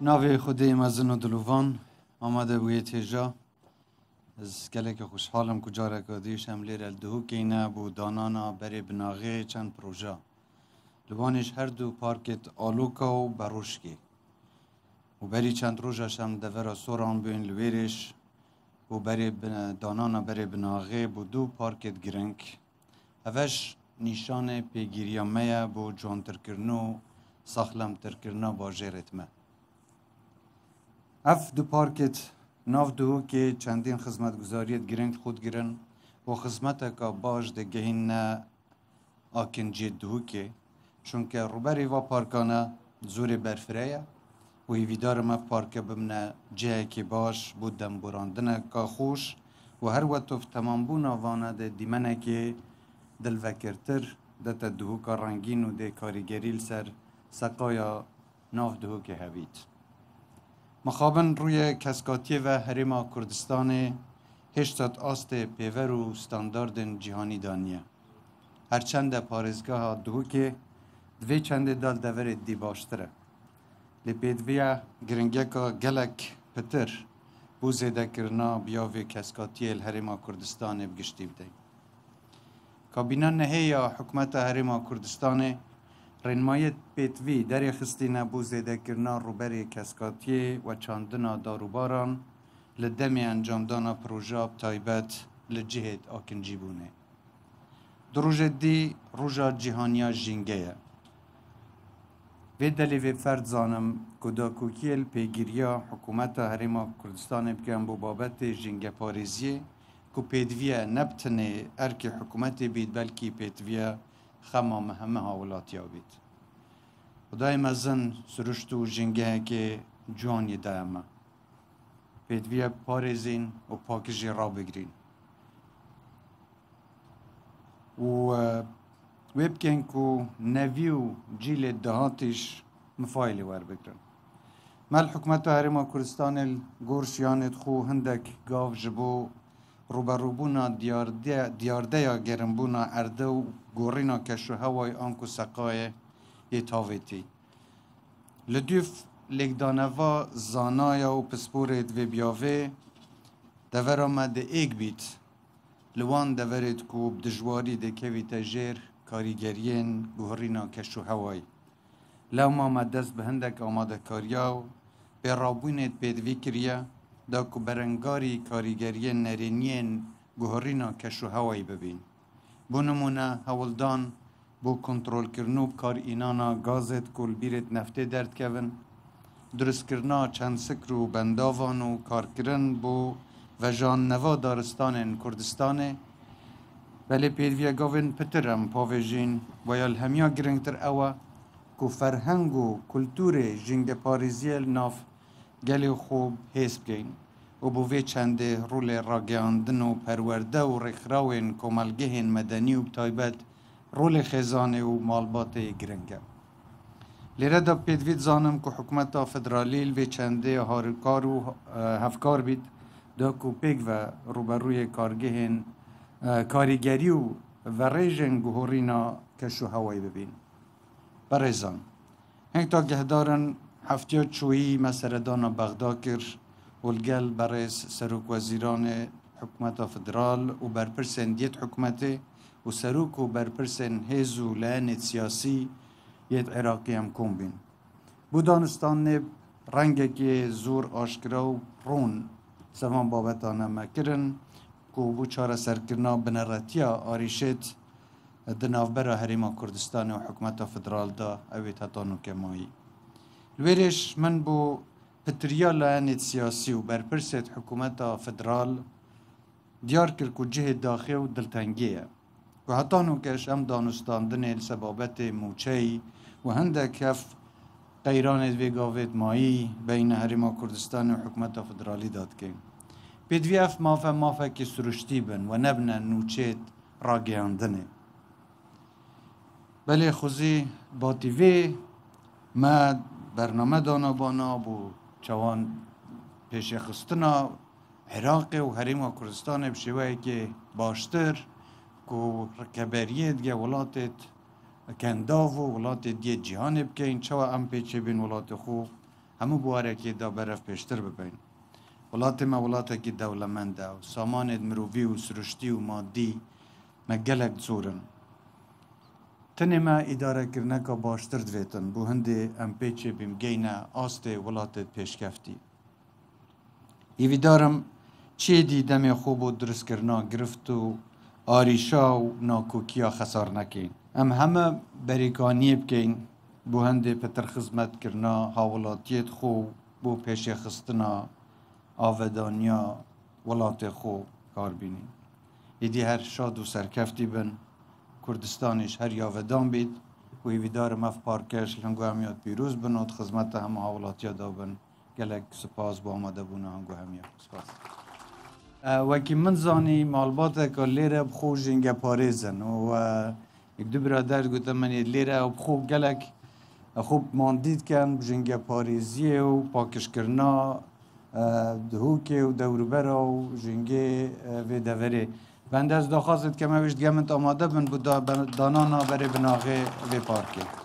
ناوی خودی مزن و دلوان آمده بوی تیجا از گله که خوشحالم کجا رکادیش هم لیر الدهو که اینه بو دانانا بری بناغه چند پروژه لبانش هر دو پارکت آلوکا و بروشکی و بری چند روژش هم دورا سوران بین لویرش و بری دانانا بری بناغه بو دو پارکت گرنگ اوش نیشان پیگیریامه بو جوان ترکرنو ساخلم ترکرنا باجه رتمه اف دو پارکت ناف دو که چندین خدمتگزاریت گرنگ خود گرن و خدمت که باش ده گهین نه آکنجی دو که چون که روبری و پارکانه زور برفریه و ایویدار ما پارک بمنه جه که باش بودم براندنه که خوش و هر وقت تمام بونا وانه ده دیمنه که دل وکرتر ده تا دو که رنگین و ده کاریگریل سر سقایا ناف دو که هوید مخابن روی کسکاتی و حریم کردستان هشتاد آست پیور و ستاندارد جهانی دانیه هرچند پارزگاه دو که دوی چند دال دور دی باشتره لپیدویا گرنگه که گلک پتر بو زیده کرنا بیاوی کسکاتی الحریم کردستان بگشتی بده کابینه نهی یا حکومت حریم کردستان رنمایت پیتوی در خستینه بو زیده کرنا روبری کسکاتی و چاندنا داروباران لدمی انجام دانا پروژه تایبت لجهت آکنجی بونه دروژ دی روژا جهانیا جینگه و دلیو فرد زانم کداکوکیل پیگیریا حکومت حریم کردستان بکن بو بابت جینگه پاریزیه که پیدویه نبتنه ارک حکومت بید بلکی پیدویه خما مهمه هاولاتیا بید خدای مزن سرشتو جنگه که جوانی دائمه پیدویه پارزین و پاکجی را بگرین و ویبکن که نویو جیل دهاتش مفایلی ور بگرن مال حکومت حریم کردستان گورشیانت خو هندک گاو جبو روبروبونا دیارده یا گرمبونا ارده و گورینا کشو هوای آنکو سقای یه تاویتی لدیف لگدانوا زانایا و پسپورت و بیاوه دور آمده ایک بیت لوان دورت کوب دجواری ده کوی تجیر کاریگرین گورینا کشو هوای لو ما دست به هندک آماده کاریاو به رابونت پیدوی کریا دا کو برنگاری کاریگری نرینین گوهرینا کشو هوایی ببین بو نمونه هولدان بو کنترول کرنوب کار اینانا گازت کل بیرت نفته درد کون درست کرنا چند سکر و بنداوان و کار کرن بو و جان نوا دارستان کردستانه ولی پیدویا گاوین پترم پاویجین و یال همیا گرنگتر اوه کو فرهنگ و کلتور جنگ پاریزیل ناف گلی خوب حسب گین و بوی چند رول راگیاندن و پرورده و رخراوین کمالگهین مدنی و بتایبت رول خزانه و مالبات گرنگه لیره دا پیدوید زانم که حکومت فدرالیل و چنده هارکار و هفکار بید دا که پیگ و روبروی کارگهین کاریگری و ریژن گوهرینا کشو هوایی ببین برایزان هنگ تا گهدارن هفتیا چویی مسردان بغدا کر ولگل برای سروک وزیران حکومت فدرال و برپرسن دیت حکومت و سروک و برپرسن هزو لعنت سیاسی یت عراقی هم کن بین بودانستان نب رنگ که زور آشکرا و رون سمان بابتانه مکرن که بو چاره سرکرنا بنراتیا آریشت دنافبر حریم کردستان و حکومت فدرال دا اویت هتانو کمایی الویرش من بو پتریا لعنت سیاسی و برپرست حکومت فدرال دیار کرد که جه داخل و دلتنگیه و حتی نوکش هم دانستاندن سبابت موچهی و هندک هف قیران دویگاوت مایی بین حریم کردستان و حکومت فدرالی داد که پیدوی اف مافه که سرشتی بن و نبنن نوچهت را گیاندنه بله خوزی با تیوی ما برنامه دانا بانا بو چوان پیش خستنا عراق و حریم کردستان بشوهی که باشتر که کبریه دیگه ولاتت کنداو و ولاتت دیگه جهان بکن چوا ام پیچه بین ولات خوب همو بواره که دا برف پیشتر ببین ولات ما ولات که دولمنده و سامان مروی و سرشتی و مادی ما گلک زورن تنه ما اداره کرنه که باشتر دویتن بو هنده ام پیچه بیم گینه آست ولاتت پیشکفتی ایوی دارم چه دیدم خوب و درست کرنا گرفت و آریشا و ناکوکیا خسار نکین ام همه بریکانی بکین بو هنده پتر خدمت کرنا حوالاتیت خو بو پیش خستنا آودانیا ولات خو کار بینین ایدی هر شاد و سرکفتی بن کردستانش هر یاودان بید و ایوی دارم اف پارکش هنگو همیاد پیروز بنود خدمت همه حوالاتیا دا بن گلک سپاس با آمده بونه هنگو همیاد سپاس وکی من زانی مالبات که لیره بخو جنگ پاریزن و یک دو برادر گوتم من لیره بخو گلک خوب ماندید کن جنگ پاریزیه و پاکش کرنا دهوکه و دوروبرا و جنگ و دوره بنده از داخواست که ما وشت گمنت آماده بن بود دانانا بره بناغه و پارکه